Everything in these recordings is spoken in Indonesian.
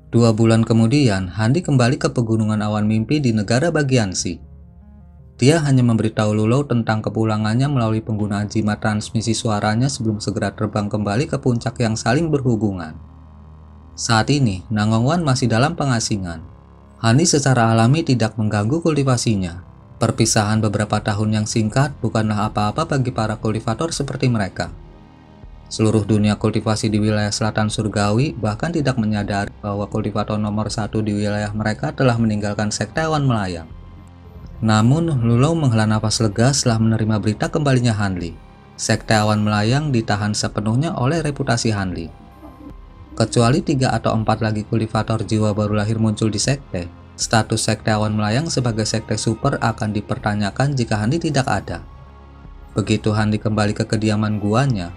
2 bulan kemudian, Handi kembali ke Pegunungan Awan Mimpi di negara Bagiansi. Dia hanya memberitahu Lulo tentang kepulangannya melalui penggunaan jimat transmisi suaranya sebelum segera terbang kembali ke puncak yang saling berhubungan. Saat ini, Nangongwan masih dalam pengasingan. Handi secara alami tidak mengganggu kultivasinya. Perpisahan beberapa tahun yang singkat bukanlah apa-apa bagi para kultivator seperti mereka. Seluruh dunia kultivasi di wilayah selatan surgawi bahkan tidak menyadari bahwa kultivator nomor 1 di wilayah mereka telah meninggalkan sekte Awan Melayang. Namun, Lulo menghela nafas lega setelah menerima berita kembalinya Hanli. Sekte Awan Melayang ditahan sepenuhnya oleh reputasi Hanli. Kecuali 3 atau 4 lagi kultivator jiwa baru lahir muncul di sekte, status sekte Awan Melayang sebagai sekte super akan dipertanyakan jika Hanli tidak ada. Begitu Hanli kembali ke kediaman guanya,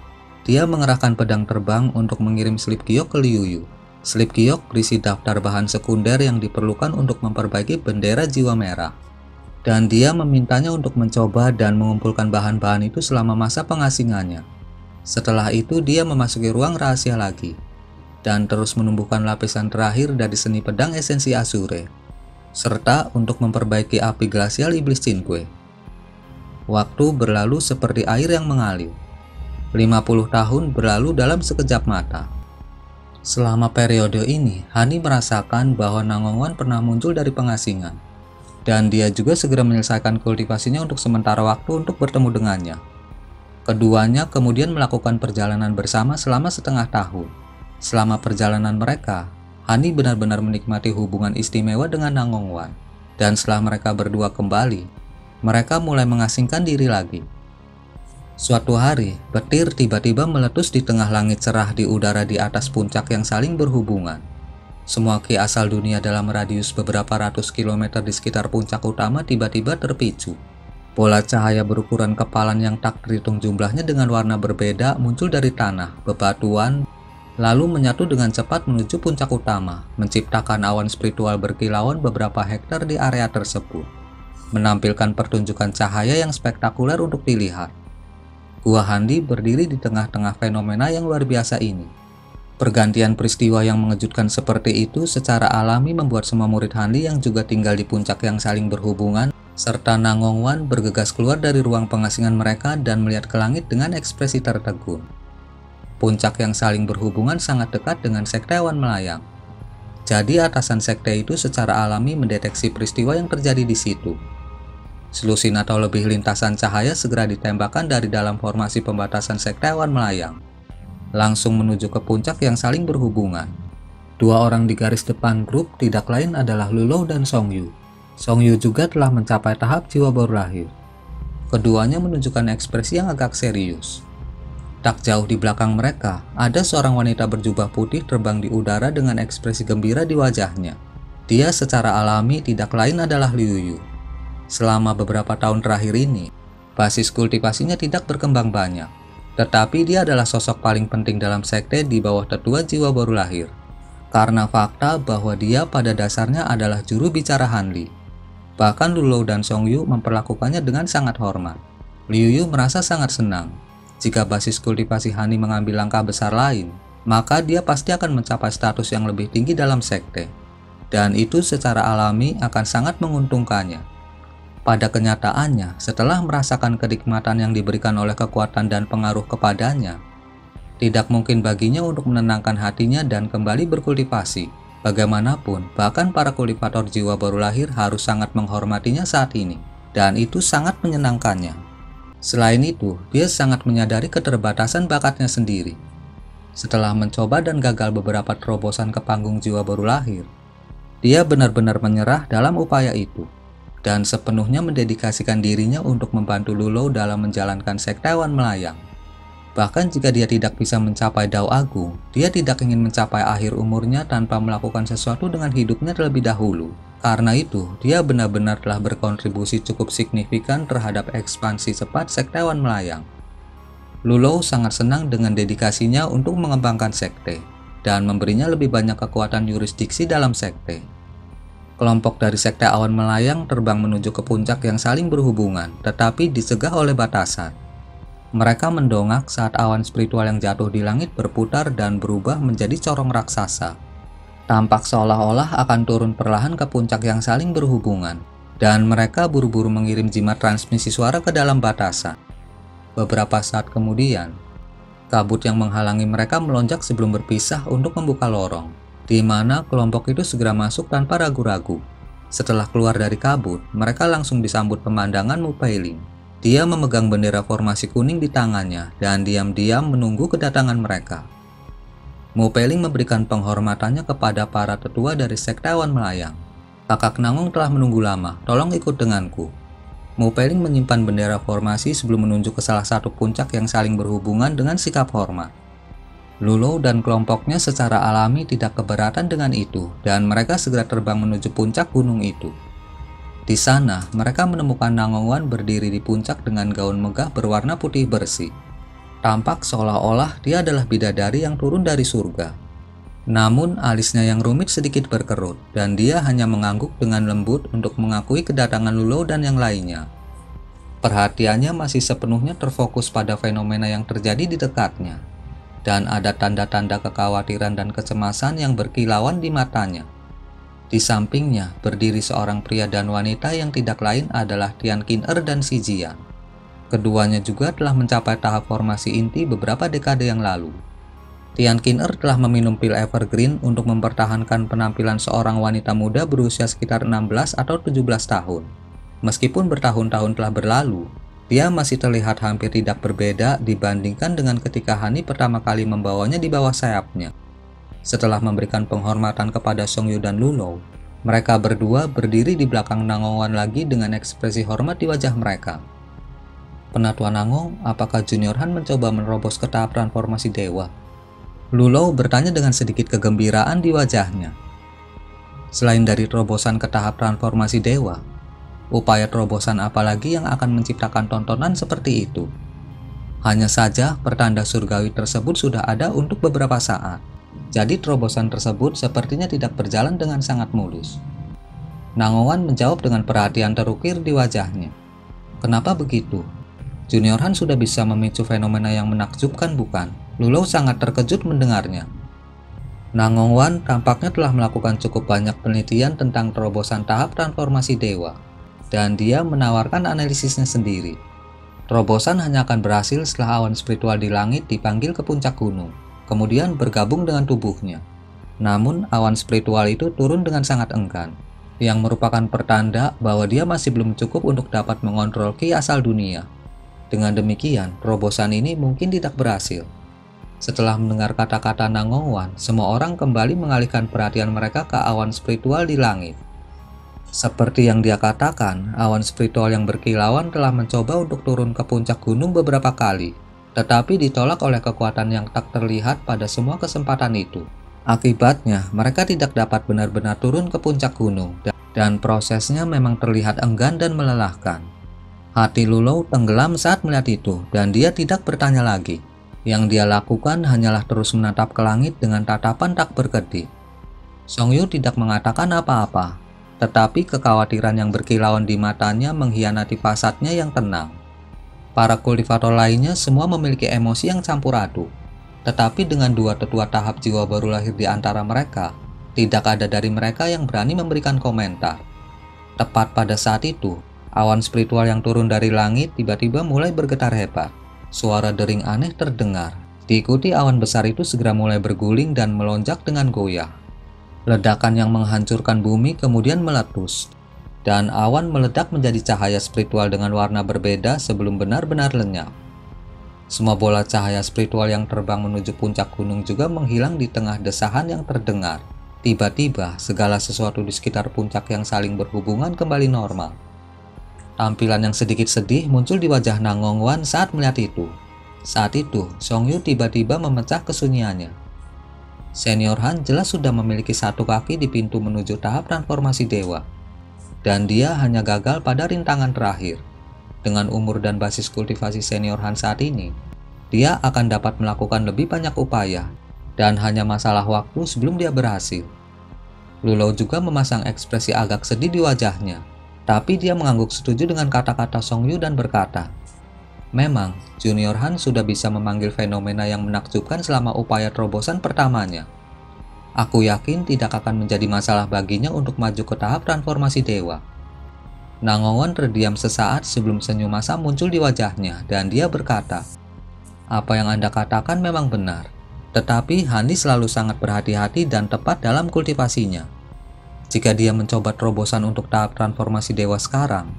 dia mengerahkan pedang terbang untuk mengirim slip giok ke Liuyu. Slip giok berisi daftar bahan sekunder yang diperlukan untuk memperbaiki bendera jiwa merah. Dan dia memintanya untuk mencoba dan mengumpulkan bahan-bahan itu selama masa pengasingannya. Setelah itu dia memasuki ruang rahasia lagi, dan terus menumbuhkan lapisan terakhir dari seni pedang esensi Azure, serta untuk memperbaiki api glasial iblis Cinque. Waktu berlalu seperti air yang mengalir. 50 tahun berlalu dalam sekejap mata. Selama periode ini, Hani merasakan bahwa Nangongwan pernah muncul dari pengasingan, dan dia juga segera menyelesaikan kultivasinya untuk sementara waktu untuk bertemu dengannya. Keduanya kemudian melakukan perjalanan bersama selama setengah tahun. Selama perjalanan mereka, Hani benar-benar menikmati hubungan istimewa dengan Nangongwan, dan setelah mereka berdua kembali, mereka mulai mengasingkan diri lagi. Suatu hari, petir tiba-tiba meletus di tengah langit cerah di udara di atas puncak yang saling berhubungan. Semua ki asal dunia dalam radius beberapa ratus kilometer di sekitar puncak utama tiba-tiba terpicu. Bola cahaya berukuran kepalan yang tak terhitung jumlahnya dengan warna berbeda muncul dari tanah, bebatuan, lalu menyatu dengan cepat menuju puncak utama, menciptakan awan spiritual berkilauan beberapa hektar di area tersebut, menampilkan pertunjukan cahaya yang spektakuler untuk dilihat. Gua Handi berdiri di tengah-tengah fenomena yang luar biasa ini. Pergantian peristiwa yang mengejutkan seperti itu secara alami membuat semua murid Handi yang juga tinggal di puncak yang saling berhubungan, serta Nangongwan bergegas keluar dari ruang pengasingan mereka dan melihat ke langit dengan ekspresi tertegun. Puncak yang saling berhubungan sangat dekat dengan sekte Awan Melayang. Jadi atasan sekte itu secara alami mendeteksi peristiwa yang terjadi di situ. Selusin atau lebih lintasan cahaya segera ditembakkan dari dalam formasi pembatasan sekte Awan Melayang, langsung menuju ke puncak yang saling berhubungan. 2 orang di garis depan grup tidak lain adalah Lulo dan Songyu. Songyu juga telah mencapai tahap jiwa baru lahir. Keduanya menunjukkan ekspresi yang agak serius. Tak jauh di belakang mereka, ada seorang wanita berjubah putih terbang di udara dengan ekspresi gembira di wajahnya. Dia secara alami tidak lain adalah Liuyu. Selama beberapa tahun terakhir ini, basis kultivasinya tidak berkembang banyak, tetapi dia adalah sosok paling penting dalam sekte di bawah tetua jiwa baru lahir, karena fakta bahwa dia pada dasarnya adalah juru bicara Hanli. Bahkan Lulo dan Songyu memperlakukannya dengan sangat hormat. Liuyu merasa sangat senang. Jika basis kultivasi Hani mengambil langkah besar lain, maka dia pasti akan mencapai status yang lebih tinggi dalam sekte, dan itu secara alami akan sangat menguntungkannya. Pada kenyataannya, setelah merasakan kenikmatan yang diberikan oleh kekuatan dan pengaruh kepadanya, tidak mungkin baginya untuk menenangkan hatinya dan kembali berkultivasi. Bagaimanapun, bahkan para kultivator jiwa baru lahir harus sangat menghormatinya saat ini, dan itu sangat menyenangkannya. Selain itu, dia sangat menyadari keterbatasan bakatnya sendiri. Setelah mencoba dan gagal beberapa terobosan ke panggung jiwa baru lahir, dia benar-benar menyerah dalam upaya itu, dan sepenuhnya mendedikasikan dirinya untuk membantu Lulo dalam menjalankan sekte Awan Melayang. Bahkan jika dia tidak bisa mencapai Dao Agung, dia tidak ingin mencapai akhir umurnya tanpa melakukan sesuatu dengan hidupnya terlebih dahulu. Karena itu, dia benar-benar telah berkontribusi cukup signifikan terhadap ekspansi cepat sekte Awan Melayang. Lulo sangat senang dengan dedikasinya untuk mengembangkan sekte, dan memberinya lebih banyak kekuatan yurisdiksi dalam sekte. Kelompok dari sekte Awan Melayang terbang menuju ke puncak yang saling berhubungan, tetapi dicegah oleh batasan. Mereka mendongak saat awan spiritual yang jatuh di langit berputar dan berubah menjadi corong raksasa. tampak seolah-olah akan turun perlahan ke puncak yang saling berhubungan, dan mereka buru-buru mengirim jimat transmisi suara ke dalam batasan. Beberapa saat kemudian, kabut yang menghalangi mereka melonjak sebelum berpisah untuk membuka lorong, di mana kelompok itu segera masuk tanpa ragu-ragu. Setelah keluar dari kabut, mereka langsung disambut pemandangan Mupailing. Dia memegang bendera formasi kuning di tangannya dan diam-diam menunggu kedatangan mereka. Mupailing memberikan penghormatannya kepada para tetua dari sekte Awan Melayang. "Kakak Nangong telah menunggu lama, tolong ikut denganku." Mupailing menyimpan bendera formasi sebelum menunjuk ke salah satu puncak yang saling berhubungan dengan sikap hormat. Lulou dan kelompoknya secara alami tidak keberatan dengan itu, dan mereka segera terbang menuju puncak gunung itu. Di sana, mereka menemukan Nangong Wan berdiri di puncak dengan gaun megah berwarna putih bersih. Tampak seolah-olah dia adalah bidadari yang turun dari surga. Namun, alisnya yang rumit sedikit berkerut, dan dia hanya mengangguk dengan lembut untuk mengakui kedatangan Lulou dan yang lainnya. Perhatiannya masih sepenuhnya terfokus pada fenomena yang terjadi di dekatnya, dan ada tanda-tanda kekhawatiran dan kecemasan yang berkilauan di matanya. Di sampingnya berdiri seorang pria dan wanita yang tidak lain adalah Tian Qin-er dan Xi Jian. Keduanya juga telah mencapai tahap formasi inti beberapa dekade yang lalu. Tian Qin-er telah meminum pil Evergreen untuk mempertahankan penampilan seorang wanita muda berusia sekitar 16 atau 17 tahun. Meskipun bertahun-tahun telah berlalu, dia masih terlihat hampir tidak berbeda dibandingkan dengan ketika Hani pertama kali membawanya di bawah sayapnya. Setelah memberikan penghormatan kepada Songyu dan Lulou, mereka berdua berdiri di belakang Nangong Wan lagi dengan ekspresi hormat di wajah mereka. "Penatua Nangong, apakah Junior Han mencoba menerobos ke tahap transformasi dewa?" Lulou bertanya dengan sedikit kegembiraan di wajahnya. Selain dari terobosan ke tahap transformasi dewa, upaya terobosan apalagi yang akan menciptakan tontonan seperti itu? Hanya saja pertanda surgawi tersebut sudah ada untuk beberapa saat, jadi terobosan tersebut sepertinya tidak berjalan dengan sangat mulus. Nangong Wan menjawab dengan perhatian terukir di wajahnya. "Kenapa begitu? Junior Han sudah bisa memicu fenomena yang menakjubkan, bukan?" Lulou sangat terkejut mendengarnya. Nangong Wan tampaknya telah melakukan cukup banyak penelitian tentang terobosan tahap transformasi dewa, dan dia menawarkan analisisnya sendiri. Terobosan hanya akan berhasil setelah awan spiritual di langit dipanggil ke puncak gunung, kemudian bergabung dengan tubuhnya. Namun, awan spiritual itu turun dengan sangat enggan, yang merupakan pertanda bahwa dia masih belum cukup untuk dapat mengontrol ki asal dunia. Dengan demikian, terobosan ini mungkin tidak berhasil. Setelah mendengar kata-kata Nangong Wan, semua orang kembali mengalihkan perhatian mereka ke awan spiritual di langit. Seperti yang dia katakan, awan spiritual yang berkilauan telah mencoba untuk turun ke puncak gunung beberapa kali, tetapi ditolak oleh kekuatan yang tak terlihat pada semua kesempatan itu. Akibatnya, mereka tidak dapat benar-benar turun ke puncak gunung, dan prosesnya memang terlihat enggan dan melelahkan. Hati Lulou tenggelam saat melihat itu, dan dia tidak bertanya lagi. Yang dia lakukan hanyalah terus menatap ke langit dengan tatapan tak berkedip. Songyu tidak mengatakan apa-apa, tetapi kekhawatiran yang berkilauan di matanya mengkhianati fasadnya yang tenang. Para kultivator lainnya semua memiliki emosi yang campur aduk, tetapi dengan dua tetua tahap jiwa baru lahir di antara mereka, tidak ada dari mereka yang berani memberikan komentar. Tepat pada saat itu, awan spiritual yang turun dari langit tiba-tiba mulai bergetar hebat. Suara dering aneh terdengar. Diikuti awan besar itu segera mulai berguling dan melonjak dengan goyah. Ledakan yang menghancurkan bumi kemudian meletus, dan awan meledak menjadi cahaya spiritual dengan warna berbeda sebelum benar-benar lenyap. Semua bola cahaya spiritual yang terbang menuju puncak gunung juga menghilang di tengah desahan yang terdengar. Tiba-tiba, segala sesuatu di sekitar puncak yang saling berhubungan kembali normal. Tampilan yang sedikit sedih muncul di wajah Nangong Wan saat melihat itu. Saat itu, Songyu tiba-tiba memecah kesunyiannya. Senior Han jelas sudah memiliki satu kaki di pintu menuju tahap transformasi dewa, dan dia hanya gagal pada rintangan terakhir. Dengan umur dan basis kultivasi Senior Han saat ini, dia akan dapat melakukan lebih banyak upaya, dan hanya masalah waktu sebelum dia berhasil. Lulou juga memasang ekspresi agak sedih di wajahnya, tapi dia mengangguk setuju dengan kata-kata Songyu dan berkata, "Memang, Junior Han sudah bisa memanggil fenomena yang menakjubkan selama upaya terobosan pertamanya. Aku yakin tidak akan menjadi masalah baginya untuk maju ke tahap transformasi dewa. Nangongon terdiam sesaat sebelum senyum masam muncul di wajahnya dan dia berkata, "Apa yang Anda katakan memang benar, tetapi Hani selalu sangat berhati-hati dan tepat dalam kultivasinya. Jika dia mencoba terobosan untuk tahap transformasi dewa sekarang,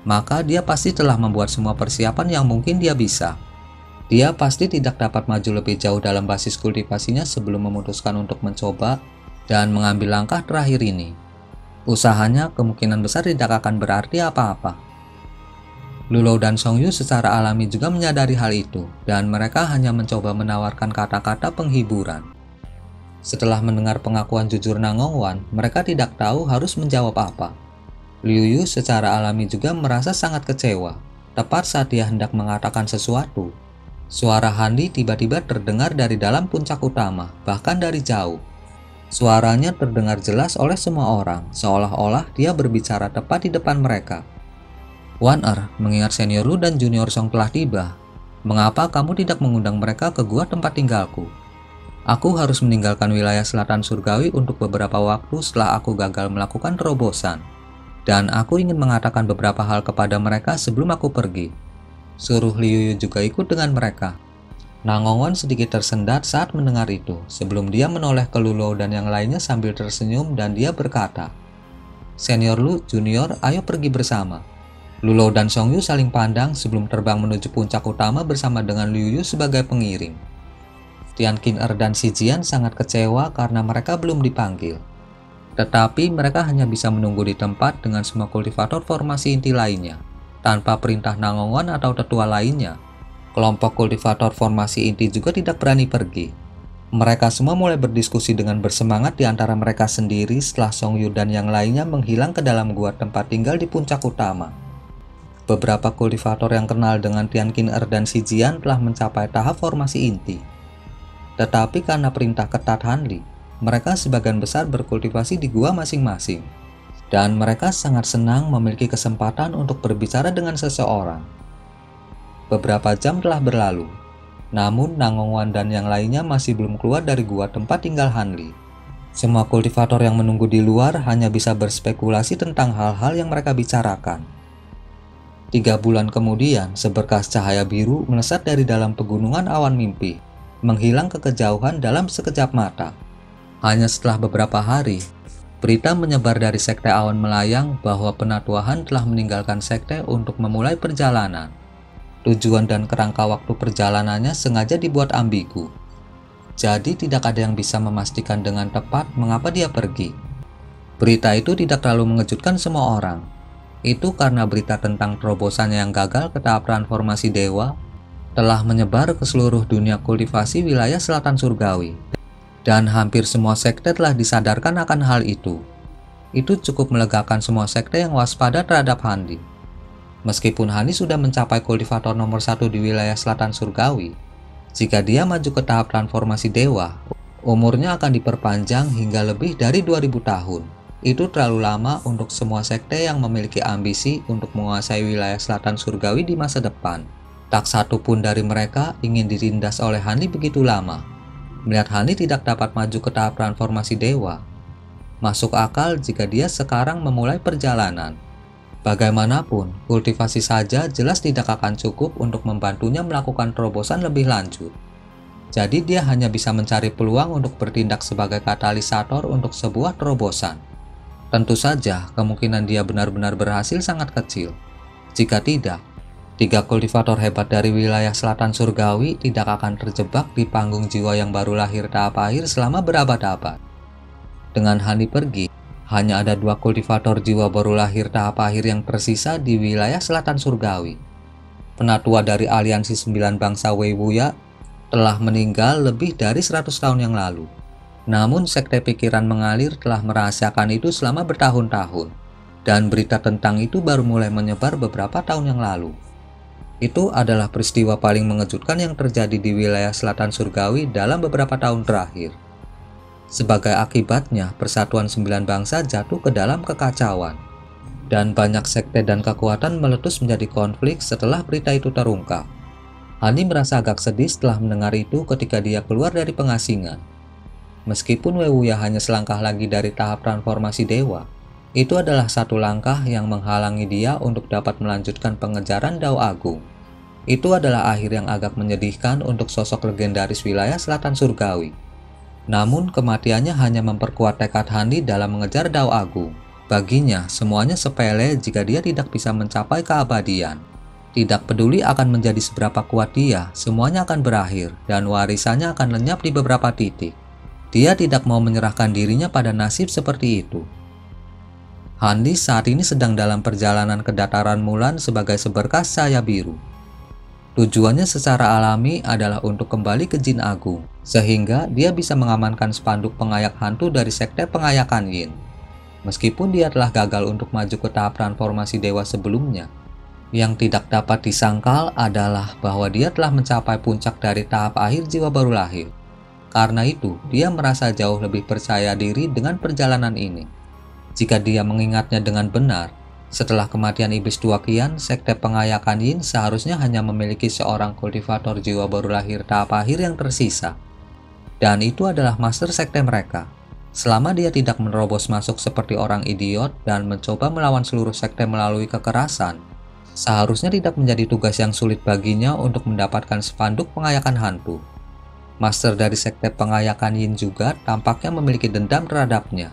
maka dia pasti telah membuat semua persiapan yang mungkin dia bisa. Dia pasti tidak dapat maju lebih jauh dalam basis kultivasinya sebelum memutuskan untuk mencoba dan mengambil langkah terakhir ini. Usahanya kemungkinan besar tidak akan berarti apa-apa." Lulou dan Songyu secara alami juga menyadari hal itu, dan mereka hanya mencoba menawarkan kata-kata penghiburan. Setelah mendengar pengakuan jujur Nangongwan, mereka tidak tahu harus menjawab apa. Liu Yu secara alami juga merasa sangat kecewa. Tepat saat dia hendak mengatakan sesuatu, suara Handi tiba-tiba terdengar dari dalam puncak utama, bahkan dari jauh. Suaranya terdengar jelas oleh semua orang, seolah-olah dia berbicara tepat di depan mereka. "Wan mengingat senior Lu dan junior Song telah tiba. Mengapa kamu tidak mengundang mereka ke gua tempat tinggalku? Aku harus meninggalkan wilayah selatan surgawi untuk beberapa waktu setelah aku gagal melakukan terobosan. Dan aku ingin mengatakan beberapa hal kepada mereka sebelum aku pergi." Suruh Liu Yu juga ikut dengan mereka. Nangongon sedikit tersendat saat mendengar itu, sebelum dia menoleh ke Lulou dan yang lainnya sambil tersenyum dan dia berkata, "Senior Lu, junior, ayo pergi bersama." Lulou dan Songyu saling pandang sebelum terbang menuju puncak utama bersama dengan Liu Yu sebagai pengiring. Tian Qing'er dan Xi Jian sangat kecewa karena mereka belum dipanggil. Tetapi mereka hanya bisa menunggu di tempat dengan semua kultivator formasi inti lainnya, tanpa perintah Nangongon atau tetua lainnya. Kelompok kultivator formasi inti juga tidak berani pergi. Mereka semua mulai berdiskusi dengan bersemangat di antara mereka sendiri setelah Songyu dan yang lainnya menghilang ke dalam gua tempat tinggal di puncak utama. Beberapa kultivator yang kenal dengan Tian Qing'er dan Xi Jian telah mencapai tahap formasi inti. Tetapi karena perintah ketat Hanli, mereka sebagian besar berkultivasi di gua masing-masing. Dan mereka sangat senang memiliki kesempatan untuk berbicara dengan seseorang. Beberapa jam telah berlalu, namun Nangongwan dan yang lainnya masih belum keluar dari gua tempat tinggal Hanli. Semua kultivator yang menunggu di luar hanya bisa berspekulasi tentang hal-hal yang mereka bicarakan. 3 bulan kemudian, seberkas cahaya biru melesat dari dalam pegunungan awan mimpi, menghilang ke kejauhan dalam sekejap mata. Hanya setelah beberapa hari, berita menyebar dari sekte awan melayang bahwa penatuahan telah meninggalkan sekte untuk memulai perjalanan. Tujuan dan kerangka waktu perjalanannya sengaja dibuat ambigu. Jadi tidak ada yang bisa memastikan dengan tepat mengapa dia pergi. Berita itu tidak terlalu mengejutkan semua orang. Itu karena berita tentang terobosannya yang gagal ke tahap transformasi dewa telah menyebar ke seluruh dunia kultivasi wilayah selatan surgawi, dan hampir semua sekte telah disadarkan akan hal itu. Itu cukup melegakan semua sekte yang waspada terhadap Handi. Meskipun Hani sudah mencapai kultivator nomor 1 di wilayah selatan surgawi, jika dia maju ke tahap transformasi dewa, umurnya akan diperpanjang hingga lebih dari 2000 tahun. Itu terlalu lama untuk semua sekte yang memiliki ambisi untuk menguasai wilayah selatan surgawi di masa depan. Tak satu pun dari mereka ingin ditindas oleh Hani begitu lama. Melihat Hani tidak dapat maju ke tahap transformasi dewa, masuk akal jika dia sekarang memulai perjalanan. Bagaimanapun, kultivasi saja jelas tidak akan cukup untuk membantunya melakukan terobosan lebih lanjut. Jadi dia hanya bisa mencari peluang untuk bertindak sebagai katalisator untuk sebuah terobosan. Tentu saja, kemungkinan dia benar-benar berhasil sangat kecil. Jika tidak, 3 kultivator hebat dari wilayah selatan surgawi tidak akan terjebak di panggung jiwa yang baru lahir tahap akhir selama berabad-abad. Dengan Hani pergi, hanya ada 2 kultivator jiwa baru lahir tahap akhir yang tersisa di wilayah selatan surgawi. Penatua dari aliansi 9 bangsa Weiwuya telah meninggal lebih dari 100 tahun yang lalu. Namun sekte pikiran mengalir telah merahasiakan itu selama bertahun-tahun, dan berita tentang itu baru mulai menyebar beberapa tahun yang lalu. Itu adalah peristiwa paling mengejutkan yang terjadi di wilayah selatan surgawi dalam beberapa tahun terakhir. Sebagai akibatnya, persatuan 9 bangsa jatuh ke dalam kekacauan, dan banyak sekte dan kekuatan meletus menjadi konflik setelah berita itu terungkap. Hani merasa agak sedih setelah mendengar itu ketika dia keluar dari pengasingan. Meskipun Wewuya hanya selangkah lagi dari tahap transformasi dewa, itu adalah satu langkah yang menghalangi dia untuk dapat melanjutkan pengejaran Dao Agung. Itu adalah akhir yang agak menyedihkan untuk sosok legendaris wilayah selatan surgawi. Namun kematiannya hanya memperkuat tekad Handi dalam mengejar Dao Agung. Baginya, semuanya sepele jika dia tidak bisa mencapai keabadian. Tidak peduli akan menjadi seberapa kuat dia, semuanya akan berakhir dan warisannya akan lenyap di beberapa titik. Dia tidak mau menyerahkan dirinya pada nasib seperti itu. Handi saat ini sedang dalam perjalanan ke dataran Mulan sebagai seberkas cahaya biru. Tujuannya secara alami adalah untuk kembali ke Jin Agung, sehingga dia bisa mengamankan spanduk pengayak hantu dari sekte pengayakan Yin. Meskipun dia telah gagal untuk maju ke tahap transformasi dewa sebelumnya, yang tidak dapat disangkal adalah bahwa dia telah mencapai puncak dari tahap akhir jiwa baru lahir. Karena itu, dia merasa jauh lebih percaya diri dengan perjalanan ini. Jika dia mengingatnya dengan benar, setelah kematian Iblis Dua Kian, sekte pengayakan Yin seharusnya hanya memiliki seorang kultivator jiwa baru lahir tahap akhir yang tersisa. Dan itu adalah master sekte mereka. Selama dia tidak menerobos masuk seperti orang idiot dan mencoba melawan seluruh sekte melalui kekerasan, seharusnya tidak menjadi tugas yang sulit baginya untuk mendapatkan spanduk pengayakan hantu. Master dari sekte pengayakan Yin juga tampaknya memiliki dendam terhadapnya.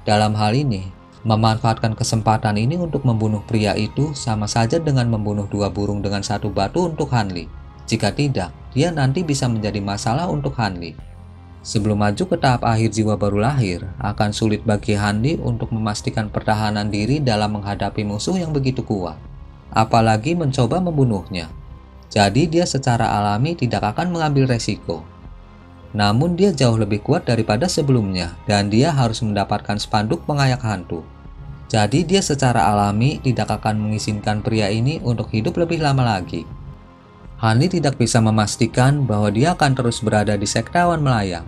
Dalam hal ini, memanfaatkan kesempatan ini untuk membunuh pria itu sama saja dengan membunuh dua burung dengan satu batu untuk Hanli. Jika tidak, dia nanti bisa menjadi masalah untuk Hanli. Sebelum maju ke tahap akhir jiwa baru lahir, akan sulit bagi Hanli untuk memastikan pertahanan diri dalam menghadapi musuh yang begitu kuat, apalagi mencoba membunuhnya. Jadi dia secara alami tidak akan mengambil resiko. Namun dia jauh lebih kuat daripada sebelumnya dan dia harus mendapatkan spanduk pengayak hantu. Jadi dia secara alami tidak akan mengizinkan pria ini untuk hidup lebih lama lagi. Hanli tidak bisa memastikan bahwa dia akan terus berada di sekte awan melayang.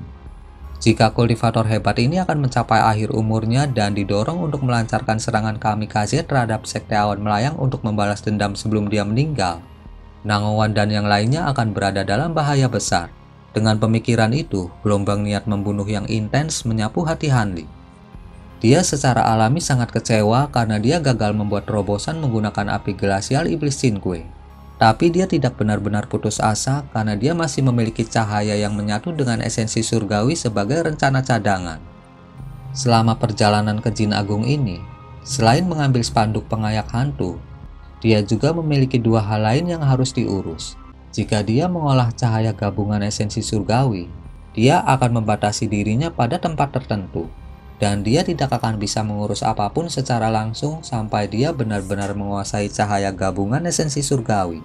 Jika kultivator hebat ini akan mencapai akhir umurnya dan didorong untuk melancarkan serangan kamikaze terhadap sekte awan melayang untuk membalas dendam sebelum dia meninggal, Nangowan dan yang lainnya akan berada dalam bahaya besar. Dengan pemikiran itu, gelombang niat membunuh yang intens menyapu hati Hanli. Dia secara alami sangat kecewa karena dia gagal membuat terobosan menggunakan api glasial iblis Qingque. Tapi dia tidak benar-benar putus asa karena dia masih memiliki cahaya yang menyatu dengan esensi surgawi sebagai rencana cadangan. Selama perjalanan ke Jin Agung ini, selain mengambil spanduk pengayak hantu, dia juga memiliki dua hal lain yang harus diurus. Jika dia mengolah cahaya gabungan esensi surgawi, dia akan membatasi dirinya pada tempat tertentu, dan dia tidak akan bisa mengurus apapun secara langsung sampai dia benar-benar menguasai cahaya gabungan esensi surgawi.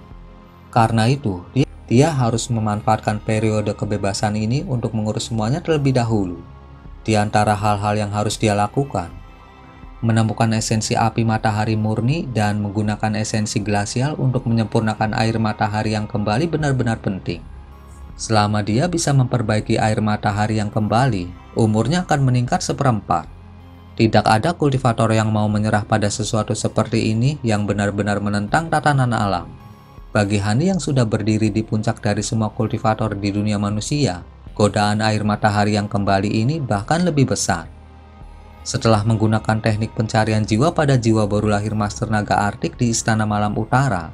Karena itu, dia harus memanfaatkan periode kebebasan ini untuk mengurus semuanya terlebih dahulu. Di antara hal-hal yang harus dia lakukan, menemukan esensi api matahari murni dan menggunakan esensi glasial untuk menyempurnakan air matahari yang kembali benar-benar penting. Selama dia bisa memperbaiki air matahari yang kembali, umurnya akan meningkat seperempat. Tidak ada kultivator yang mau menyerah pada sesuatu seperti ini yang benar-benar menentang tatanan alam. Bagi Hani yang sudah berdiri di puncak dari semua kultivator di dunia manusia, godaan air matahari yang kembali ini bahkan lebih besar. Setelah menggunakan teknik pencarian jiwa pada jiwa baru lahir Master Naga Artik di Istana Malam Utara,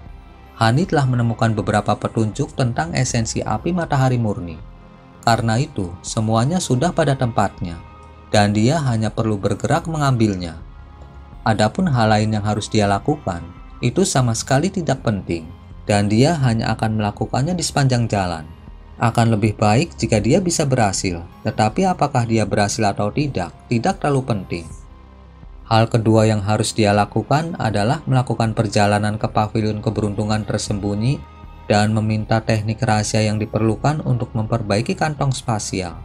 Hani telah menemukan beberapa petunjuk tentang esensi api matahari murni. Karena itu, semuanya sudah pada tempatnya, dan dia hanya perlu bergerak mengambilnya. Adapun hal lain yang harus dia lakukan, itu sama sekali tidak penting, dan dia hanya akan melakukannya di sepanjang jalan. Akan lebih baik jika dia bisa berhasil, tetapi apakah dia berhasil atau tidak terlalu penting. Hal kedua yang harus dia lakukan adalah melakukan perjalanan ke pavilion keberuntungan tersembunyi dan meminta teknik rahasia yang diperlukan untuk memperbaiki kantong spasial.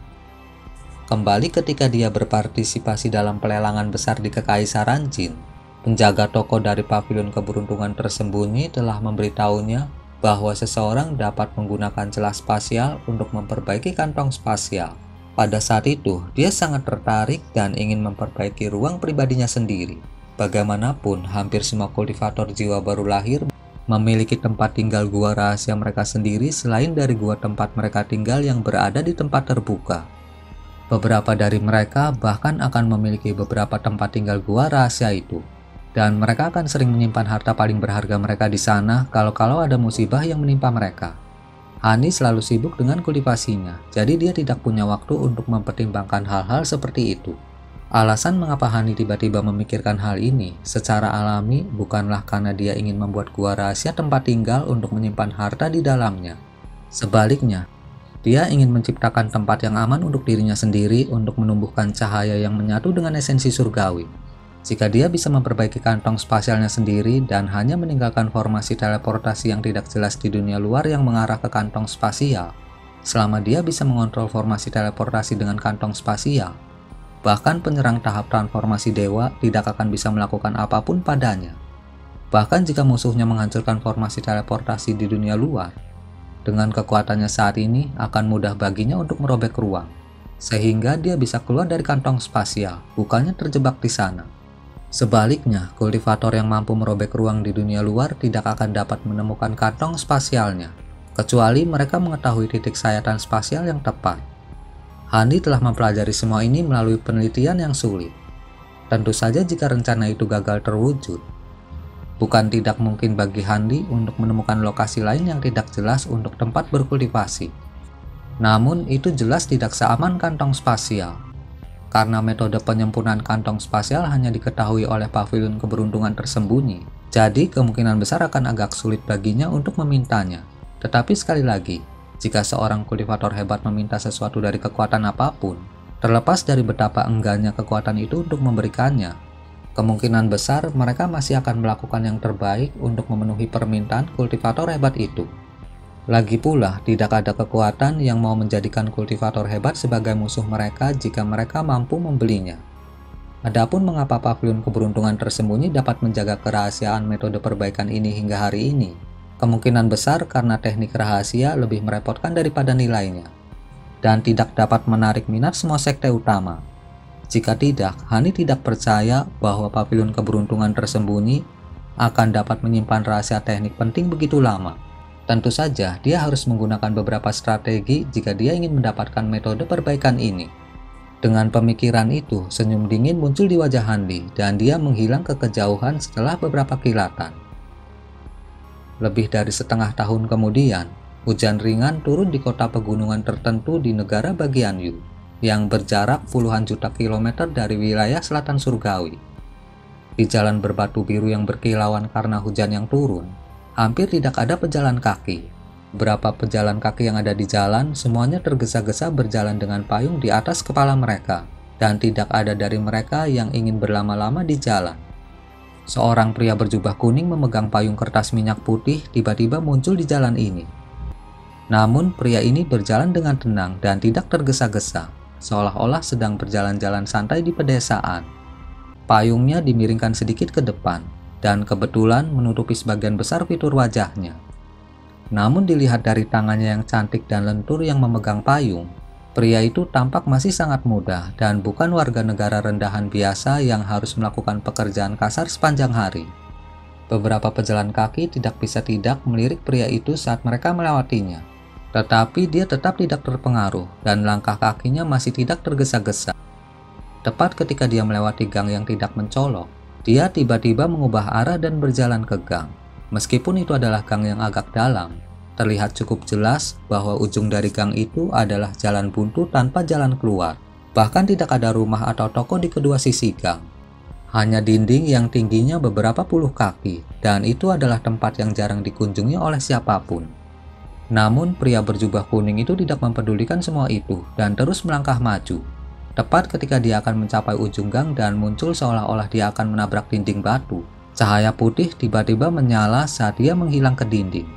Kembali ketika dia berpartisipasi dalam pelelangan besar di Kekaisaran Jin, penjaga toko dari pavilion keberuntungan tersembunyi telah memberitahunya bahwa seseorang dapat menggunakan celah spasial untuk memperbaiki kantong spasial. Pada saat itu, dia sangat tertarik dan ingin memperbaiki ruang pribadinya sendiri. Bagaimanapun, hampir semua kultivator jiwa baru lahir memiliki tempat tinggal gua rahasia mereka sendiri selain dari gua tempat mereka tinggal yang berada di tempat terbuka. Beberapa dari mereka bahkan akan memiliki beberapa tempat tinggal gua rahasia itu. Dan mereka akan sering menyimpan harta paling berharga mereka di sana kalau ada musibah yang menimpa mereka. Hani selalu sibuk dengan kultivasinya, jadi dia tidak punya waktu untuk mempertimbangkan hal-hal seperti itu. Alasan mengapa Hani tiba-tiba memikirkan hal ini secara alami bukanlah karena dia ingin membuat gua rahasia tempat tinggal untuk menyimpan harta di dalamnya. Sebaliknya, dia ingin menciptakan tempat yang aman untuk dirinya sendiri untuk menumbuhkan cahaya yang menyatu dengan esensi surgawi. Jika dia bisa memperbaiki kantong spasialnya sendiri dan hanya meninggalkan formasi teleportasi yang tidak jelas di dunia luar yang mengarah ke kantong spasial, selama dia bisa mengontrol formasi teleportasi dengan kantong spasial, bahkan penyerang tahap transformasi dewa tidak akan bisa melakukan apapun padanya. Bahkan jika musuhnya menghancurkan formasi teleportasi di dunia luar, dengan kekuatannya saat ini akan mudah baginya untuk merobek ruang, sehingga dia bisa keluar dari kantong spasial, bukannya terjebak di sana. Sebaliknya, kultivator yang mampu merobek ruang di dunia luar tidak akan dapat menemukan kantong spasialnya, kecuali mereka mengetahui titik sayatan spasial yang tepat. Hani telah mempelajari semua ini melalui penelitian yang sulit. Tentu saja jika rencana itu gagal terwujud, bukan tidak mungkin bagi Hani untuk menemukan lokasi lain yang tidak jelas untuk tempat berkultivasi. Namun itu jelas tidak seaman kantong spasial. Karena metode penyempurnaan kantong spasial hanya diketahui oleh pavilion keberuntungan tersembunyi, jadi kemungkinan besar akan agak sulit baginya untuk memintanya. Tetapi sekali lagi, jika seorang kultivator hebat meminta sesuatu dari kekuatan apapun, terlepas dari betapa enggannya kekuatan itu untuk memberikannya, kemungkinan besar mereka masih akan melakukan yang terbaik untuk memenuhi permintaan kultivator hebat itu. Lagi pula, tidak ada kekuatan yang mau menjadikan kultivator hebat sebagai musuh mereka jika mereka mampu membelinya. Adapun mengapa pavilion keberuntungan tersembunyi dapat menjaga kerahasiaan metode perbaikan ini hingga hari ini, kemungkinan besar karena teknik rahasia lebih merepotkan daripada nilainya, dan tidak dapat menarik minat semua sekte utama. Jika tidak, Hani tidak percaya bahwa pavilion keberuntungan tersembunyi akan dapat menyimpan rahasia teknik penting begitu lama. Tentu saja, dia harus menggunakan beberapa strategi jika dia ingin mendapatkan metode perbaikan ini. Dengan pemikiran itu, senyum dingin muncul di wajah Hani dan dia menghilang ke kejauhan setelah beberapa kilatan. Lebih dari setengah tahun kemudian, hujan ringan turun di kota pegunungan tertentu di negara bagian Yu, yang berjarak puluhan juta kilometer dari wilayah selatan surgawi. Di jalan berbatu biru yang berkilauan karena hujan yang turun, hampir tidak ada pejalan kaki. Beberapa pejalan kaki yang ada di jalan semuanya tergesa-gesa berjalan dengan payung di atas kepala mereka, dan tidak ada dari mereka yang ingin berlama-lama di jalan. Seorang pria berjubah kuning memegang payung kertas minyak putih tiba-tiba muncul di jalan ini. Namun pria ini berjalan dengan tenang dan tidak tergesa-gesa, seolah-olah sedang berjalan-jalan santai di pedesaan. Payungnya dimiringkan sedikit ke depan, dan kebetulan menutupi sebagian besar fitur wajahnya. Namun dilihat dari tangannya yang cantik dan lentur yang memegang payung, pria itu tampak masih sangat muda dan bukan warga negara rendahan biasa yang harus melakukan pekerjaan kasar sepanjang hari. Beberapa pejalan kaki tidak bisa tidak melirik pria itu saat mereka melewatinya, tetapi dia tetap tidak terpengaruh dan langkah kakinya masih tidak tergesa-gesa. Tepat ketika dia melewati gang yang tidak mencolok, dia tiba-tiba mengubah arah dan berjalan ke gang. Meskipun itu adalah gang yang agak dalam, terlihat cukup jelas bahwa ujung dari gang itu adalah jalan buntu tanpa jalan keluar. Bahkan tidak ada rumah atau toko di kedua sisi gang. Hanya dinding yang tingginya beberapa puluh kaki, dan itu adalah tempat yang jarang dikunjungi oleh siapapun. Namun pria berjubah kuning itu tidak mempedulikan semua itu dan terus melangkah maju. Tepat ketika dia akan mencapai ujung gang dan muncul seolah-olah dia akan menabrak dinding batu, cahaya putih tiba-tiba menyala saat dia menghilang ke dinding.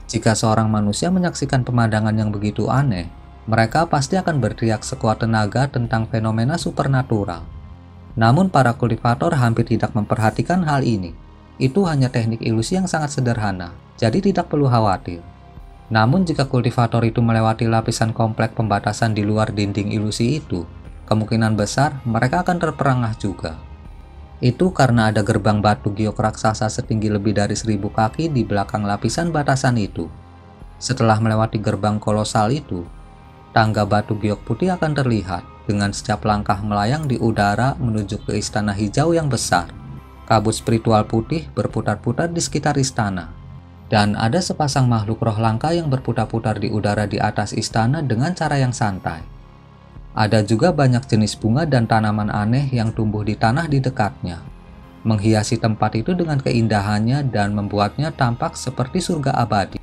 Jika seorang manusia menyaksikan pemandangan yang begitu aneh, mereka pasti akan berteriak sekuat tenaga tentang fenomena supernatural. Namun para kultivator hampir tidak memperhatikan hal ini. Itu hanya teknik ilusi yang sangat sederhana, jadi tidak perlu khawatir. Namun jika kultivator itu melewati lapisan komplek pembatasan di luar dinding ilusi itu, kemungkinan besar mereka akan terperangah juga. Itu karena ada gerbang batu giok raksasa setinggi lebih dari 1000 kaki di belakang lapisan batasan itu. Setelah melewati gerbang kolosal itu, tangga batu giok putih akan terlihat, dengan setiap langkah melayang di udara menuju ke istana hijau yang besar. Kabut spiritual putih berputar-putar di sekitar istana. Dan ada sepasang makhluk roh langka yang berputar-putar di udara di atas istana dengan cara yang santai. Ada juga banyak jenis bunga dan tanaman aneh yang tumbuh di tanah di dekatnya, menghiasi tempat itu dengan keindahannya dan membuatnya tampak seperti surga abadi.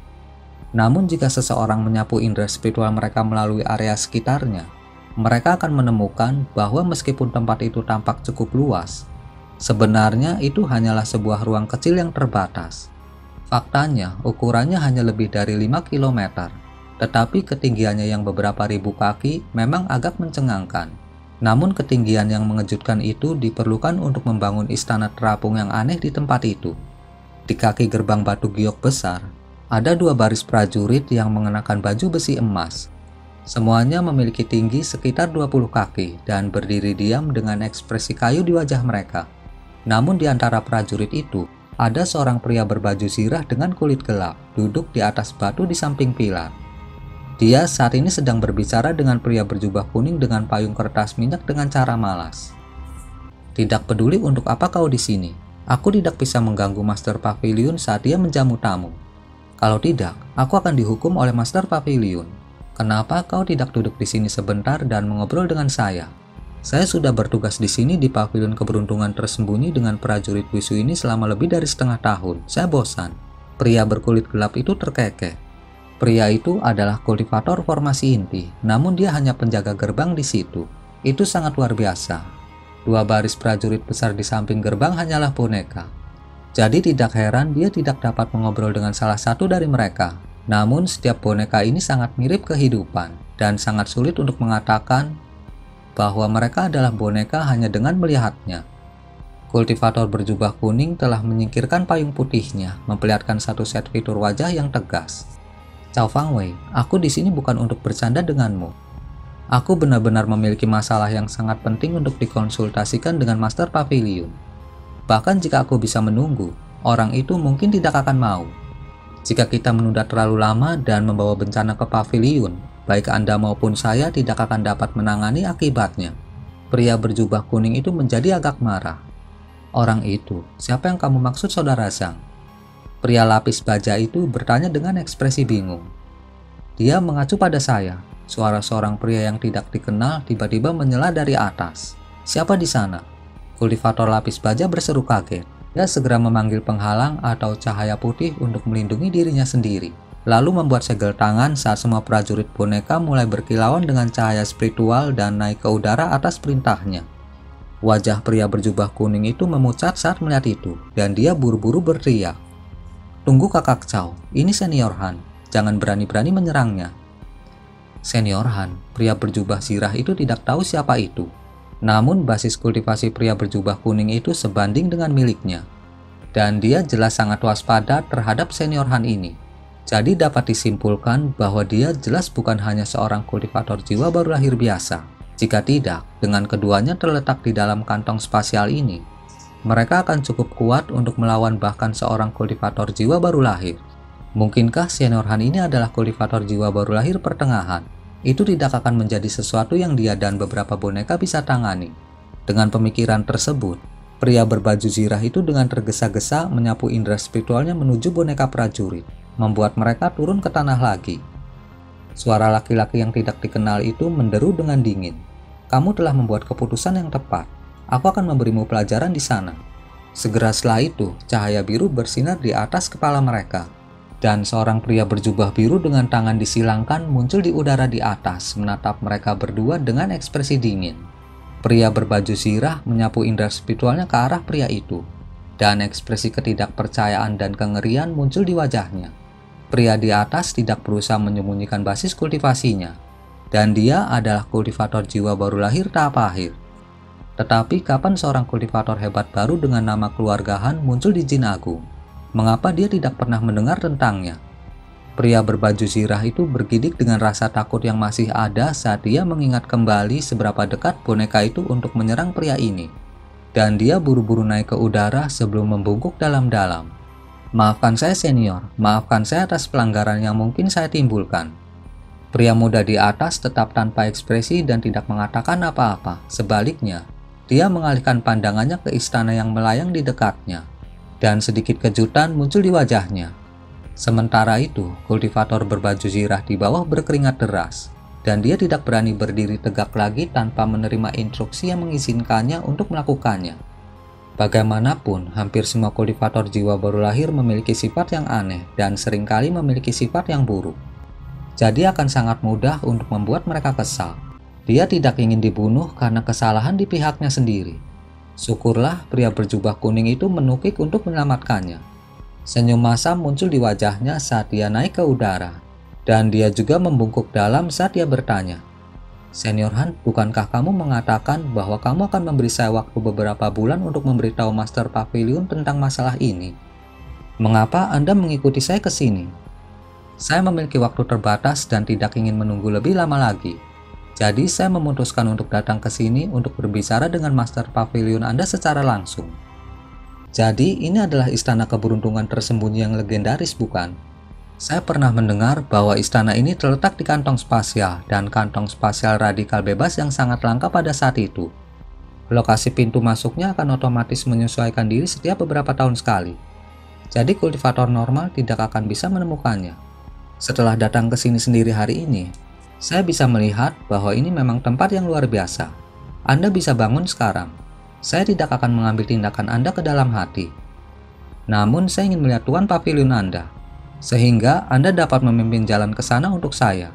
Namun jika seseorang menyapu indera spiritual mereka melalui area sekitarnya, mereka akan menemukan bahwa meskipun tempat itu tampak cukup luas, sebenarnya itu hanyalah sebuah ruang kecil yang terbatas. Faktanya, ukurannya hanya lebih dari 5 km, tetapi ketinggiannya yang beberapa ribu kaki memang agak mencengangkan. Namun ketinggian yang mengejutkan itu diperlukan untuk membangun istana terapung yang aneh di tempat itu. Di kaki gerbang batu giok besar, ada 2 baris prajurit yang mengenakan baju besi emas. Semuanya memiliki tinggi sekitar 20 kaki dan berdiri diam dengan ekspresi kayu di wajah mereka. Namun di antara prajurit itu, ada seorang pria berbaju zirah dengan kulit gelap duduk di atas batu di samping pilar. Dia saat ini sedang berbicara dengan pria berjubah kuning dengan payung kertas minyak dengan cara malas. Tidak peduli untuk apa kau di sini, aku tidak bisa mengganggu Master Pavilion saat dia menjamu tamu. Kalau tidak, aku akan dihukum oleh Master Pavilion. Kenapa kau tidak duduk di sini sebentar dan mengobrol dengan saya? Saya sudah bertugas di sini di pavilion keberuntungan tersembunyi dengan prajurit bisu ini selama lebih dari setengah tahun. Saya bosan. Pria berkulit gelap itu terkekeh. Pria itu adalah kultivator formasi inti, namun dia hanya penjaga gerbang di situ. Itu sangat luar biasa. 2 baris prajurit besar di samping gerbang hanyalah boneka. Jadi tidak heran dia tidak dapat mengobrol dengan salah satu dari mereka. Namun setiap boneka ini sangat mirip kehidupan dan sangat sulit untuk mengatakan bahwa mereka adalah boneka hanya dengan melihatnya. Kultivator berjubah kuning telah menyingkirkan payung putihnya, memperlihatkan satu set fitur wajah yang tegas. Cao Fangwei, aku di sini bukan untuk bercanda denganmu. Aku benar-benar memiliki masalah yang sangat penting untuk dikonsultasikan dengan Master Pavilion. Bahkan jika aku bisa menunggu, orang itu mungkin tidak akan mau. Jika kita menunda terlalu lama dan membawa bencana ke pavilion, baik Anda maupun saya tidak akan dapat menangani akibatnya. Pria berjubah kuning itu menjadi agak marah. Orang itu, siapa yang kamu maksud saudara Zhang? Pria lapis baja itu bertanya dengan ekspresi bingung. Dia mengacu pada saya. Suara seorang pria yang tidak dikenal tiba-tiba menyela dari atas. Siapa di sana? Kultivator lapis baja berseru kaget. Dia segera memanggil penghalang atau cahaya putih untuk melindungi dirinya sendiri. Lalu membuat segel tangan saat semua prajurit boneka mulai berkilauan dengan cahaya spiritual dan naik ke udara atas perintahnya. Wajah pria berjubah kuning itu memucat saat melihat itu, dan dia buru-buru berteriak. Tunggu kakak Cao, ini Senior Han, jangan berani-berani menyerangnya. Senior Han, pria berjubah zirah itu tidak tahu siapa itu. Namun basis kultivasi pria berjubah kuning itu sebanding dengan miliknya. Dan dia jelas sangat waspada terhadap Senior Han ini. Jadi dapat disimpulkan bahwa dia jelas bukan hanya seorang kultivator jiwa baru lahir biasa. Jika tidak, dengan keduanya terletak di dalam kantong spasial ini, mereka akan cukup kuat untuk melawan bahkan seorang kultivator jiwa baru lahir. Mungkinkah Senior Han ini adalah kultivator jiwa baru lahir pertengahan? Itu tidak akan menjadi sesuatu yang dia dan beberapa boneka bisa tangani. Dengan pemikiran tersebut, pria berbaju zirah itu dengan tergesa-gesa menyapu indera spiritualnya menuju boneka prajurit, membuat mereka turun ke tanah lagi. Suara laki-laki yang tidak dikenal itu menderu dengan dingin. Kamu telah membuat keputusan yang tepat. Aku akan memberimu pelajaran di sana. Segera setelah itu, cahaya biru bersinar di atas kepala mereka. Dan seorang pria berjubah biru dengan tangan disilangkan muncul di udara di atas, menatap mereka berdua dengan ekspresi dingin. Pria berbaju zirah menyapu indera spiritualnya ke arah pria itu, dan ekspresi ketidakpercayaan dan kengerian muncul di wajahnya. Pria di atas tidak berusaha menyembunyikan basis kultivasinya, dan dia adalah kultivator jiwa baru lahir tahap akhir. Tetapi kapan seorang kultivator hebat baru dengan nama keluarga Han muncul di Jin Agung? Mengapa dia tidak pernah mendengar tentangnya? Pria berbaju zirah itu bergidik dengan rasa takut yang masih ada saat dia mengingat kembali seberapa dekat boneka itu untuk menyerang pria ini. Dan dia buru-buru naik ke udara sebelum membungkuk dalam-dalam. Maafkan saya senior, maafkan saya atas pelanggaran yang mungkin saya timbulkan. Pria muda di atas tetap tanpa ekspresi dan tidak mengatakan apa-apa. Sebaliknya, dia mengalihkan pandangannya ke istana yang melayang di dekatnya, dan sedikit kejutan muncul di wajahnya. Sementara itu, kultivator berbaju zirah di bawah berkeringat deras, dan dia tidak berani berdiri tegak lagi tanpa menerima instruksi yang mengizinkannya untuk melakukannya. Bagaimanapun, hampir semua kultivator jiwa baru lahir memiliki sifat yang aneh dan seringkali memiliki sifat yang buruk. Jadi akan sangat mudah untuk membuat mereka kesal. Dia tidak ingin dibunuh karena kesalahan di pihaknya sendiri. Syukurlah pria berjubah kuning itu menukik untuk menyelamatkannya. Senyum masam muncul di wajahnya saat dia naik ke udara, dan dia juga membungkuk dalam saat dia bertanya, "Senior Han, bukankah kamu mengatakan bahwa kamu akan memberi saya waktu beberapa bulan untuk memberitahu Master Pavilion tentang masalah ini? Mengapa Anda mengikuti saya ke sini? Saya memiliki waktu terbatas dan tidak ingin menunggu lebih lama lagi. Jadi saya memutuskan untuk datang ke sini untuk berbicara dengan Master Pavilion Anda secara langsung." Jadi ini adalah istana keberuntungan tersembunyi yang legendaris, bukan? Saya pernah mendengar bahwa istana ini terletak di kantong spasial dan kantong spasial radikal bebas yang sangat langka pada saat itu. Lokasi pintu masuknya akan otomatis menyesuaikan diri setiap beberapa tahun sekali. Jadi kultivator normal tidak akan bisa menemukannya. Setelah datang ke sini sendiri hari ini, saya bisa melihat bahwa ini memang tempat yang luar biasa. Anda bisa bangun sekarang. Saya tidak akan mengambil tindakan Anda ke dalam hati. Namun saya ingin melihat Tuan Pavilion Anda, sehingga Anda dapat memimpin jalan ke sana untuk saya.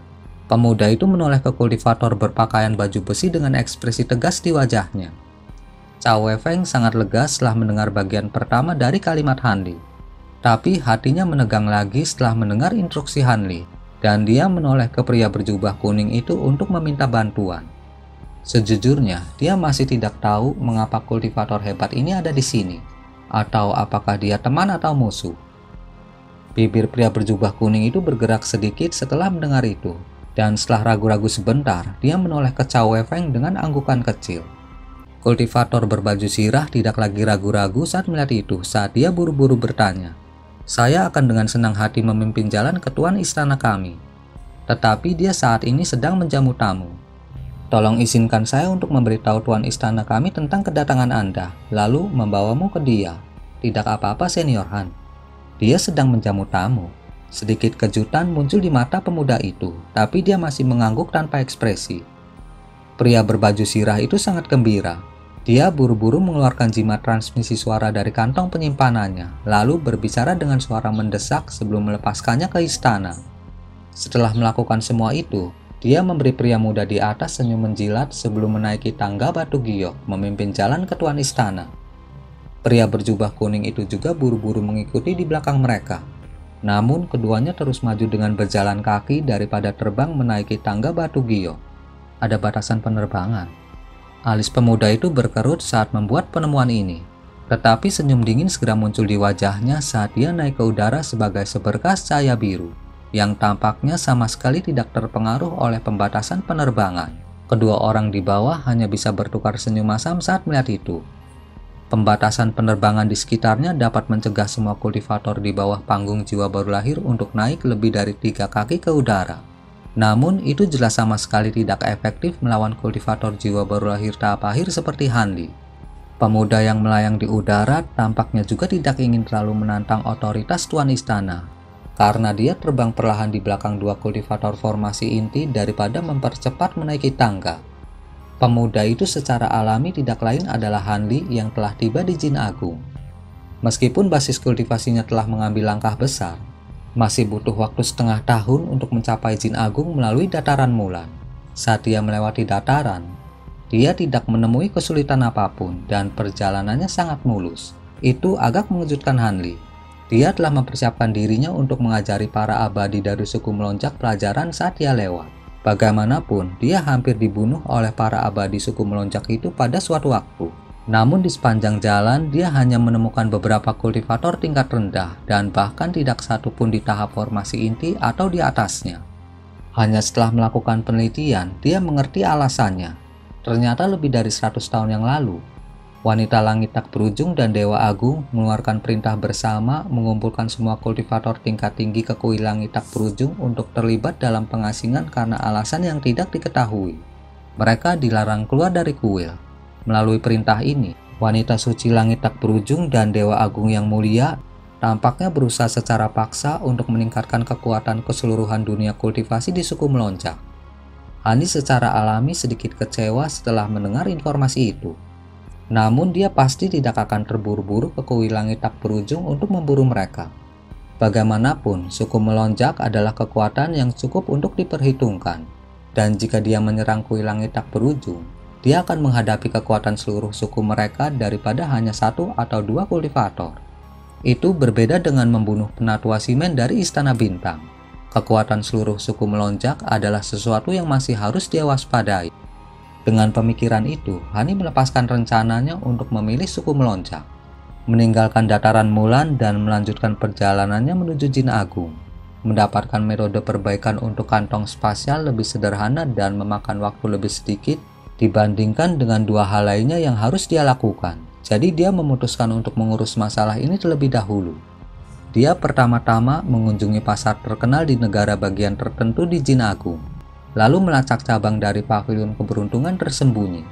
Pemuda itu menoleh ke kultivator berpakaian baju besi dengan ekspresi tegas di wajahnya. Cao Weifeng sangat lega setelah mendengar bagian pertama dari kalimat Han Li. Tapi hatinya menegang lagi setelah mendengar instruksi Han Li, dan dia menoleh ke pria berjubah kuning itu untuk meminta bantuan. Sejujurnya, dia masih tidak tahu mengapa kultivator hebat ini ada di sini, atau apakah dia teman atau musuh. Bibir pria berjubah kuning itu bergerak sedikit setelah mendengar itu, dan setelah ragu-ragu sebentar, dia menoleh ke Cao Weifeng dengan anggukan kecil. Kultivator berbaju zirah tidak lagi ragu-ragu saat melihat itu saat dia buru-buru bertanya, "Saya akan dengan senang hati memimpin jalan ke tuan istana kami. Tetapi dia saat ini sedang menjamu tamu. Tolong izinkan saya untuk memberitahu tuan istana kami tentang kedatangan Anda, lalu membawamu ke dia. Tidak apa-apa, Senior Han. Dia sedang menjamu tamu." Sedikit kejutan muncul di mata pemuda itu, tapi dia masih mengangguk tanpa ekspresi. Pria berbaju zirah itu sangat gembira. Dia buru-buru mengeluarkan jimat transmisi suara dari kantong penyimpanannya, lalu berbicara dengan suara mendesak sebelum melepaskannya ke istana. Setelah melakukan semua itu, dia memberi pria muda di atas senyum menjilat sebelum menaiki tangga batu giok memimpin jalan ke tuan istana. Pria berjubah kuning itu juga buru-buru mengikuti di belakang mereka. Namun keduanya terus maju dengan berjalan kaki daripada terbang menaiki tangga batu giok. Ada batasan penerbangan. Alis pemuda itu berkerut saat membuat penemuan ini. Tetapi senyum dingin segera muncul di wajahnya saat dia naik ke udara sebagai seberkas cahaya biru, yang tampaknya sama sekali tidak terpengaruh oleh pembatasan penerbangan. Kedua orang di bawah hanya bisa bertukar senyum masam saat melihat itu. Pembatasan penerbangan di sekitarnya dapat mencegah semua kultivator di bawah panggung jiwa baru lahir untuk naik lebih dari 3 kaki ke udara. Namun itu jelas sama sekali tidak efektif melawan kultivator jiwa baru lahir tahap akhir seperti Han Li. Pemuda yang melayang di udara tampaknya juga tidak ingin terlalu menantang otoritas tuan istana, karena dia terbang perlahan di belakang 2 kultivator formasi inti daripada mempercepat menaiki tangga. Pemuda itu secara alami tidak lain adalah Han Li yang telah tiba di Jin Agung. Meskipun basis kultivasinya telah mengambil langkah besar, masih butuh waktu setengah tahun untuk mencapai Jin Agung melalui dataran Mulan. Saat dia melewati dataran, dia tidak menemui kesulitan apapun dan perjalanannya sangat mulus. Itu agak mengejutkan Han Li. Dia telah mempersiapkan dirinya untuk mengajari para abadi dari suku melonjak pelajaran saat dia lewat. Bagaimanapun, dia hampir dibunuh oleh para abadi suku melonjak itu pada suatu waktu. Namun di sepanjang jalan, dia hanya menemukan beberapa kultivator tingkat rendah dan bahkan tidak satu pun di tahap formasi inti atau di atasnya. Hanya setelah melakukan penelitian, dia mengerti alasannya. Ternyata lebih dari 100 tahun yang lalu, Wanita langit tak berujung dan Dewa Agung mengeluarkan perintah bersama mengumpulkan semua kultivator tingkat tinggi ke kuil langit tak berujung untuk terlibat dalam pengasingan karena alasan yang tidak diketahui. Mereka dilarang keluar dari kuil. Melalui perintah ini, wanita suci langit tak berujung dan Dewa Agung yang mulia tampaknya berusaha secara paksa untuk meningkatkan kekuatan keseluruhan dunia kultivasi di suku Meloncak. Hani secara alami sedikit kecewa setelah mendengar informasi itu. Namun dia pasti tidak akan terburu-buru ke kuil langit tak berujung untuk memburu mereka. Bagaimanapun, suku Melonjak adalah kekuatan yang cukup untuk diperhitungkan. Dan jika dia menyerang kuil langit tak berujung, dia akan menghadapi kekuatan seluruh suku mereka daripada hanya 1 atau 2 kultivator. Itu berbeda dengan membunuh penatua Simen dari Istana Bintang. Kekuatan seluruh suku Melonjak adalah sesuatu yang masih harus dia waspadai. Dengan pemikiran itu, Hani melepaskan rencananya untuk memilih suku Melonjak, meninggalkan dataran Mulan dan melanjutkan perjalanannya menuju Jin Agung. Mendapatkan metode perbaikan untuk kantong spasial lebih sederhana dan memakan waktu lebih sedikit dibandingkan dengan 2 hal lainnya yang harus dia lakukan. Jadi dia memutuskan untuk mengurus masalah ini terlebih dahulu. Dia pertama-tama mengunjungi pasar terkenal di negara bagian tertentu di Jin Agung, lalu melacak cabang dari pavilion keberuntungan tersembunyi.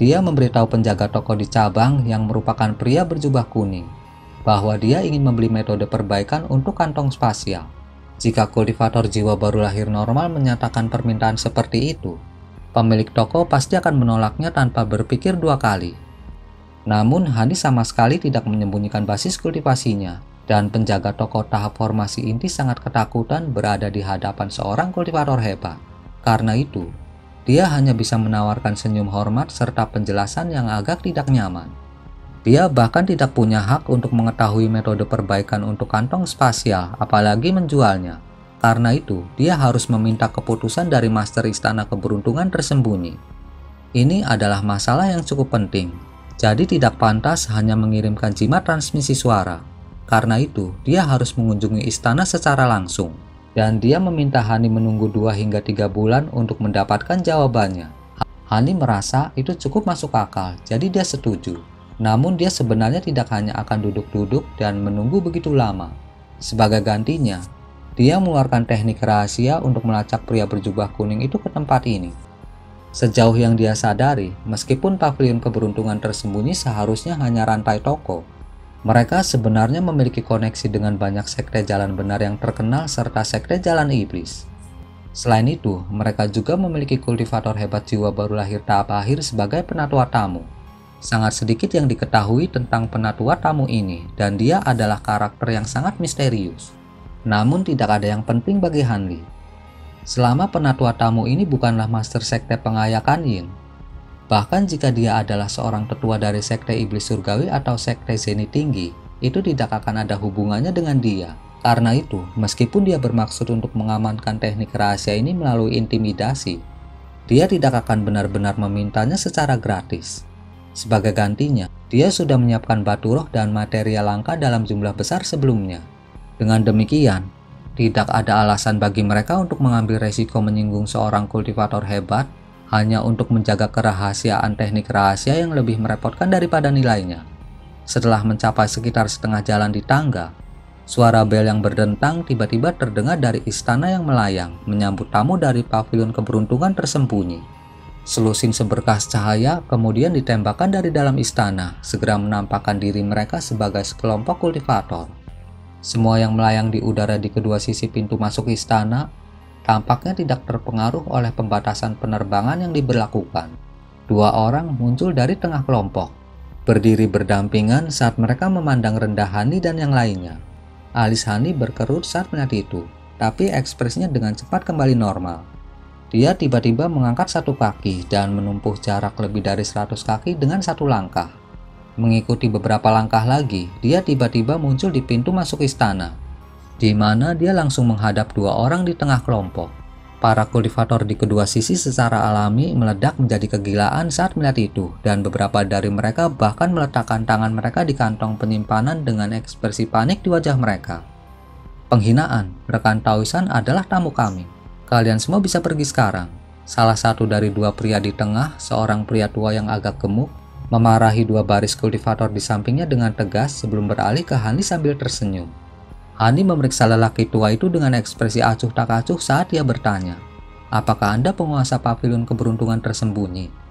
Dia memberitahu penjaga toko di cabang yang merupakan pria berjubah kuning bahwa dia ingin membeli metode perbaikan untuk kantong spasial. Jika kultivator jiwa baru lahir normal menyatakan permintaan seperti itu, pemilik toko pasti akan menolaknya tanpa berpikir 2 kali. Namun Hani sama sekali tidak menyembunyikan basis kultivasinya, dan penjaga toko tahap formasi inti sangat ketakutan berada di hadapan seorang kultivator hebat. Karena itu, dia hanya bisa menawarkan senyum hormat serta penjelasan yang agak tidak nyaman. Dia bahkan tidak punya hak untuk mengetahui metode perbaikan untuk kantong spasial, apalagi menjualnya. Karena itu, dia harus meminta keputusan dari Master Istana Keberuntungan tersembunyi. Ini adalah masalah yang cukup penting, jadi tidak pantas hanya mengirimkan jimat transmisi suara. Karena itu, dia harus mengunjungi istana secara langsung. Dan dia meminta Hani menunggu 2 hingga 3 bulan untuk mendapatkan jawabannya. Hani merasa itu cukup masuk akal, jadi dia setuju. Namun dia sebenarnya tidak hanya akan duduk-duduk dan menunggu begitu lama. Sebagai gantinya, dia mengeluarkan teknik rahasia untuk melacak pria berjubah kuning itu ke tempat ini. Sejauh yang dia sadari, meskipun pavilion keberuntungan tersembunyi seharusnya hanya rantai toko, mereka sebenarnya memiliki koneksi dengan banyak sekte jalan benar yang terkenal serta sekte jalan iblis. Selain itu, mereka juga memiliki kultivator hebat jiwa baru lahir tahap akhir sebagai penatua tamu. Sangat sedikit yang diketahui tentang penatua tamu ini, dan dia adalah karakter yang sangat misterius. Namun tidak ada yang penting bagi Hanli. Selama penatua tamu ini bukanlah master sekte pengayakan Yin. Bahkan jika dia adalah seorang tetua dari sekte iblis surgawi atau sekte zenit tinggi, itu tidak akan ada hubungannya dengan dia. Karena itu, meskipun dia bermaksud untuk mengamankan teknik rahasia ini melalui intimidasi, dia tidak akan benar-benar memintanya secara gratis. Sebagai gantinya, dia sudah menyiapkan batu roh dan material langka dalam jumlah besar sebelumnya. Dengan demikian, tidak ada alasan bagi mereka untuk mengambil resiko menyinggung seorang kultivator hebat hanya untuk menjaga kerahasiaan teknik rahasia yang lebih merepotkan daripada nilainya. Setelah mencapai sekitar setengah jalan di tangga, suara bel yang berdentang tiba-tiba terdengar dari istana yang melayang menyambut tamu dari pavilion keberuntungan tersembunyi. Selusin seberkas cahaya kemudian ditembakkan dari dalam istana, segera menampakkan diri mereka sebagai sekelompok kultivator. Semua yang melayang di udara di kedua sisi pintu masuk istana tampaknya tidak terpengaruh oleh pembatasan penerbangan yang diberlakukan. 2 orang muncul dari tengah kelompok, berdiri berdampingan saat mereka memandang rendah Hani dan yang lainnya. Alis Hani berkerut saat melihat itu, tapi ekspresinya dengan cepat kembali normal. Dia tiba-tiba mengangkat 1 kaki dan menumpuh jarak lebih dari 100 kaki dengan 1 langkah. Mengikuti beberapa langkah lagi, dia tiba-tiba muncul di pintu masuk istana, di mana dia langsung menghadap 2 orang di tengah kelompok. Para kultivator di kedua sisi secara alami meledak menjadi kegilaan saat melihat itu, dan beberapa dari mereka bahkan meletakkan tangan mereka di kantong penyimpanan dengan ekspresi panik di wajah mereka. Penghinaan, rekan Taoisan adalah tamu kami. Kalian semua bisa pergi sekarang. Salah satu dari 2 pria di tengah, seorang pria tua yang agak gemuk, memarahi dua baris kultivator di sampingnya dengan tegas sebelum beralih ke Hani sambil tersenyum. Hani memeriksa lelaki tua itu dengan ekspresi acuh tak acuh saat dia bertanya, "Apakah Anda penguasa pavilion keberuntungan tersembunyi?"